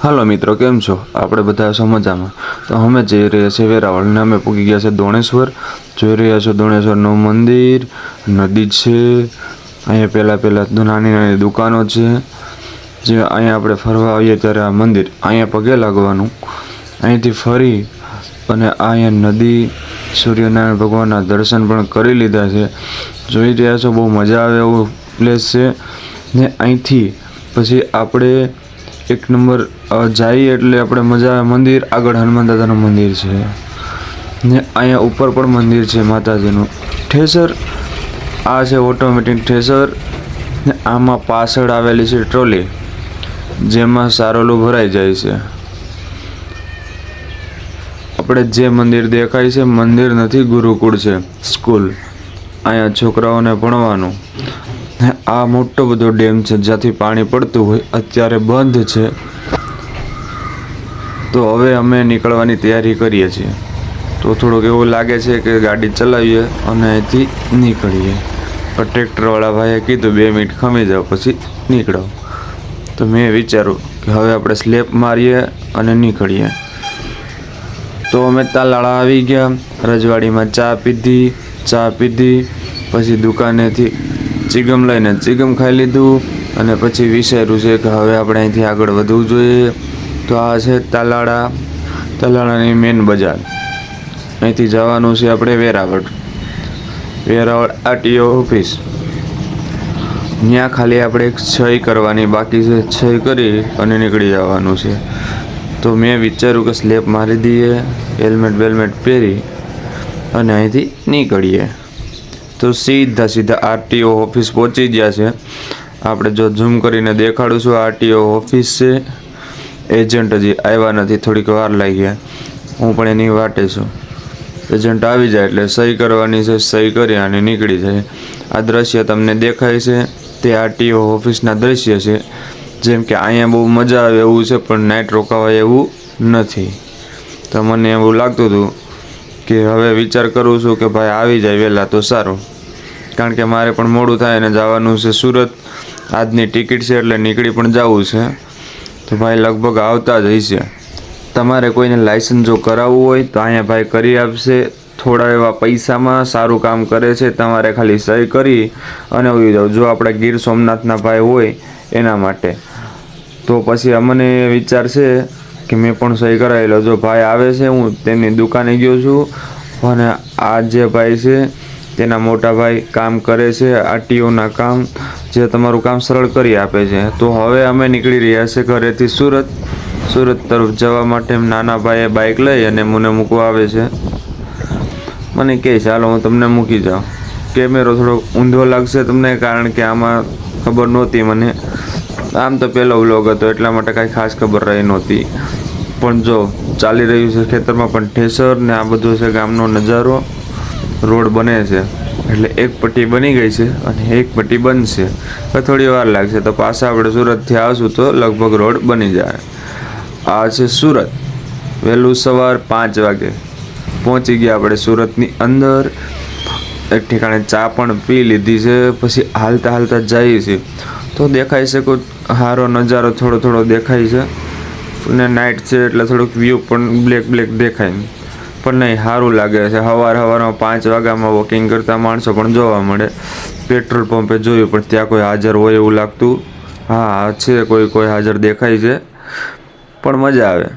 હાલો મિત્રો, કેમ છો? આપણે બધા છો મજામાં. તો અમે જઈ રહ્યા છીએ વેરાવળ ને અમે પૂગી ગયા છે દોણેશ્વર. જોઈ રહ્યા છો દોણેશ્વરનું મંદિર, નદી છે. અહીંયા પહેલાં નાની નાની દુકાનો છે. જે અહીંયા આપણે ફરવા આવીએ ત્યારે આ મંદિર અહીંયા પગે લાગવાનું, અહીંથી ફરી અને અહીંયા નદી, સૂર્યનારાયણ ભગવાનના દર્શન પણ કરી લીધા છે. જોઈ રહ્યા છો, બહુ મજા આવે એવું પ્લેસ છે. ને અહીંથી પછી આપણે 1 નંબર જઈએ એટલે આપણે મજા આવે. મંદિર આગળ હનુમાન દાદાનું મંદિર છે ને અહીંયા ઉપર પણ મંદિર છે માતાજીનું. ઠેસર આ છે ઓટોમેટિક ઠેસર ને આમાં પાછળ આવેલી છે ટ્રોલી, જેમાં સારોલું ભરાઈ જાય છે. આપણે જે મંદિર દેખાય છે મંદિર નથી, ગુરુકુળ છે, સ્કૂલ. અહીંયા છોકરાઓને ભણવાનું. આ મોટો બધો ડેમ છે જ્યાંથી પાણી પડતું હોય, અત્યારે બંધ છે. તો હવે અમે નીકળવાની તૈયારી કરીએ છીએ. તો થોડુંક એવું લાગે છે કે ગાડી ચલાવીએ અને અહીંથી નીકળીએ. પણ ટ્રેક્ટરવાળા ભાઈએ કીધું 2 મિનિટ ખમી જાઓ પછી નીકળો. તો મેં વિચાર્યું કે હવે આપણે સ્લેપ મારીએ અને નીકળીએ. તો અમે તાલાળા આવી ગયા. રજવાડીમાં ચા પીધી, પછી દુકાનેથી ચીગમ લઈને ચીગમ ખાઈ લીધું અને પછી વિચાર્યું છે કે હવે આપણે અહીંથી આગળ વધવું જોઈએ. તો આ છે તાલાળાની મેન બજાર. અહીંથી જવાનું છે આપણે વેરાવળ આરટીઓ ઓફિસ. ત્યાં ખાલી આપણે એક સહી કરવાની બાકી છે, સહી કરી અને નીકળી જવાનું છે. તો મેં વિચાર્યું કે સ્લેપ મારી દઈએ, હેલ્મેટ પહેરી અને અહીંથી નીકળીએ. તો સીધા આરટીઓ ઓફિસ પહોંચી ગયા છે. આપણે જો ઝૂમ કરીને દેખાડું છું, આરટીઓ ઓફિસ છે. એજન્ટ હજી આવ્યા નથી, થોડીક વાર લાગી. હું પણ એની વાટે છું. એજન્ટ આવી જાય એટલે સહી કરવાની છે, સહી કરી અને નીકળી જાય. આ દ્રશ્ય તમને દેખાય છે તે આરટીઓ ઓફિસના દ્રશ્ય છે. જેમ કે અહીંયા બહુ મજા આવે એવું છે, પણ નાઇટ રોકાવાય એવું નથી. તો મને એવું લાગતું હતું કે હવે વિચાર કરું છું કે ભાઈ આવી જાય વહેલા તો સારું, કારણ કે મારે પણ મોડું થાય અને જવાનું છે સુરત. આજની ટિકિટ છે એટલે નીકળી પણ જવું છે. તો ભાઈ લગભગ આવતા જ હશે. તમારે કોઈને લાયસન્સ જો કરાવવું હોય તો અહીંયા ભાઈ કરી આપશે. થોડા એવા પૈસામાં સારું કામ કરે છે. તમારે ખાલી સહી કરી અને ઉઈ જાવ. જો આપણે ગીર સોમનાથના ભાઈ હોય એના માટે તો પછી અમને વિચાર છે કે મેં પણ સહી કરાવી લો. જો ભાઈ આવે છે, હું તેમની દુકાને ગયો છું અને આ જે ભાઈ છે તેના મોટા ભાઈ કામ કરે છે આરટીઓના કામ, જે તમારું કામ સરળ કરી આપે છે. તો હવે અમે નીકળી રહ્યા છે ઘરેથી સુરત તરફ જવા માટે. નાના ભાઈએ બાઇક લઈ અને મને મૂકવા આવે છે. મને કહે ચાલો હું તમને મૂકી જાઉં. કેમેરો થોડો ઊંધો લાગશે તમને, કારણ કે આમાં ખબર નહોતી મને. આમ તો પહેલો વ્લોગ હતો એટલા માટે કાંઈ ખાસ ખબર રહી નહોતી. પણ જો ચાલી રહ્યું છે ખેતરમાં પણ ઠેસર ને આ બધું છે ગામનો નજારો. રોડ બને છે એટલે એક પટ્ટી બની ગઈ છે અને એક પટ્ટી બનશે. થોડી વાર લાગશે. તો પાછા આપણે સુરતથી આવશું તો લગભગ રોડ બની જાય. આ છે સુરત. વહેલું સવાર 5 વાગે પહોંચી ગયા આપણે સુરતની અંદર. એક ઠેકાણે ચા પણ પી લીધી છે. પછી હાલતા જઈએ છીએ તો દેખાય છે કોઈ સારો નજારો થોડો દેખાય છે. ને નાઇટ છે એટલે થોડુંક વ્યૂ પણ બ્લેક દેખાય, પણ નહીં સારું લાગે છે. સવારમાં 5 વાગ્યામાં વોકિંગ કરતા માણસો પણ જોવા મળે. પેટ્રોલ પંપે જોયું પણ ત્યાં કોઈ હાજર હોય એવું લાગતું. હા છે, કોઈ હાજર દેખાય છે, પણ મજા આવે.